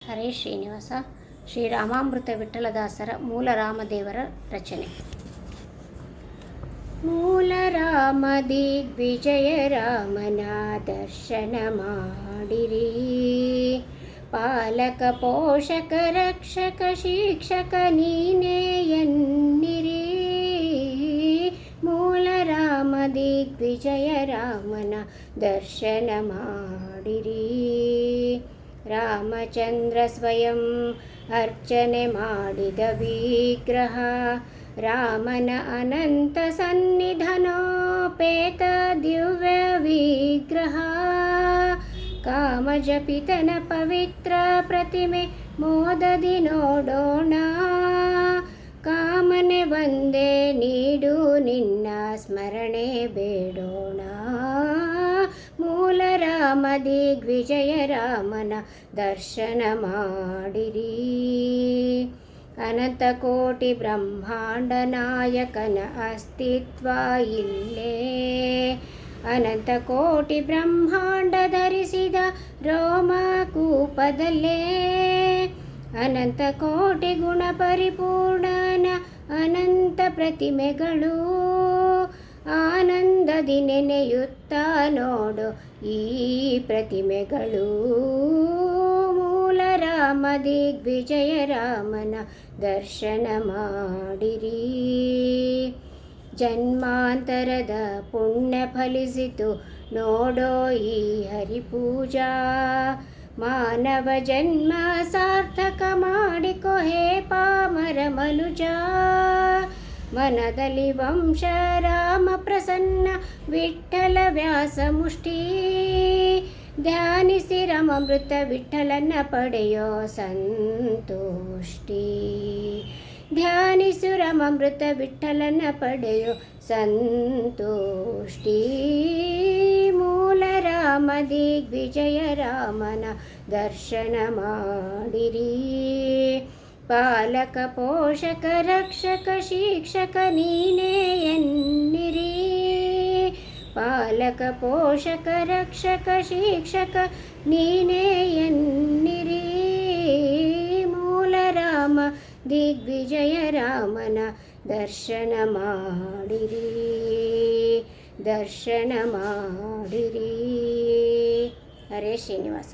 ಹರೇ ಶ್ರೀನಿವಾಸ. ಶ್ರೀರಾಮಾಮೃತ ವಿಠ್ಠಲದಾಸರ ಮೂಲ ರಾಮದೇವರ ರಚನೆ. ಮೂಲ ರಾಮ ದಿಗ್ವಿಜಯ ರಾಮನ ದರ್ಶನ ಮಾಡಿರಿ, ಪಾಲಕ ಪೋಷಕ ರಕ್ಷಕ ಶಿಕ್ಷಕ ನೀನೇ ಎನ್ನಿರಿ. ಮೂಲ ರಾಮ ದಿಗ್ವಿಜಯ ರಾಮನ ದರ್ಶನ ಮಾಡಿರಿ, ರಾಮಚಂದ್ರ ಸ್ವಯಂ ಅರ್ಚನೆ ಮಾಡಿದ ವಿಗ್ರಹ, ರಾಮನ ಅನಂತ ಸನ್ನಿಧಾನೋಪೇತ ದಿವ್ಯ ವಿಗ್ರಹ. ಕಾಮಜಪಿತನ ಪವಿತ್ರ ಪ್ರತಿಮೆ ಮೋದದಿ ನೋಡೋಣ, ಕಾಮನೆ ಒಂದೇ ನೀಡು ನಿನ್ನ ಸ್ಮರಣೆ ಬೇಡೋಣ. ಮೂಲ ರಾಮ ದಿಗ್ವಿಜಯ ರಾಮನ ದರ್ಶನ ಮಾಡಿರಿ, ಅನಂತ ಕೋಟಿ ಬ್ರಹ್ಮಾಂಡ ನಾಯಕನ ಅಸ್ತಿತ್ವ ಇಲ್ಲೇ, ಅನಂತ ಕೋಟಿ ಬ್ರಹ್ಮಾಂಡ ಧರಿಸಿದ ರೋಮಕೂಪದಲ್ಲೇ, ಅನಂತ ಕೋಟಿ ಗುಣ ಪರಿಪೂರ್ಣನ ಅನಂತ ಪ್ರತಿಮೆಗಳು, ಆನಂದದಿ ನೆನೆಯುತ್ತ ನೋಡು ಈ ಪ್ರತಿಮೆಗಳು. ಮೂಲ ರಾಮ ದಿಗ್ವಿಜಯ ರಾಮನ ದರ್ಶನ ಮಾಡಿರಿ, ಜನ್ಮಾಂತರದ ಪುಣ್ಯ ಫಲಿಸಿತು ನೋಡೋ ಈ ಹರಿಪೂಜಾ. ಮಾನವ ಜನ್ಮ ಸಾರ್ಥಕ ಮಾಡಿಕೊ ಹೇ ಪಾಮರ ಮನುಜ, ಮನದಲ್ಲಿ ವಂಶ ರಾಮ ಪ್ರಸನ್ನ ವಿಠ್ಠಲ ವ್ಯಾಸ ಮುಷ್ಟಿ. ಧ್ಯಾನಿಸಿ ರಾಮಾಮೃತ ವಿಠ್ಠಲನ ಪಡೆಯೋ ಸಂತುಷ್ಟಿ, ಧ್ಯಾನಿಸು ರಾಮಾಮೃತ ವಿಠ್ಠಲನ ಪಡೆಯೋ ಸಂತುಷ್ಟಿ. ಮೂಲ ರಾಮ ದಿಗ್ವಿಜಯ ರಾಮನ ದರ್ಶನ ಮಾಡಿರಿ, ಪಾಲಕ ಪೋಷಕ ರಕ್ಷಕ ಶಿಕ್ಷಕ ನೀನೇ ಎನ್ನಿರಿ. ಪಾಲಕ ಪೋಷಕ ರಕ್ಷಕ ಶಿಕ್ಷಕ ನೀನೇ ಎನ್ನಿರಿ. ಮೂಲ ರಾಮ ದಿಗ್ವಿಜಯ ರಾಮನ ದರ್ಶನ ಮಾಡಿರಿ, ದರ್ಶನ ಮಾಡಿರಿ. ಹರೇ ಶ್ರೀನಿವಾಸ.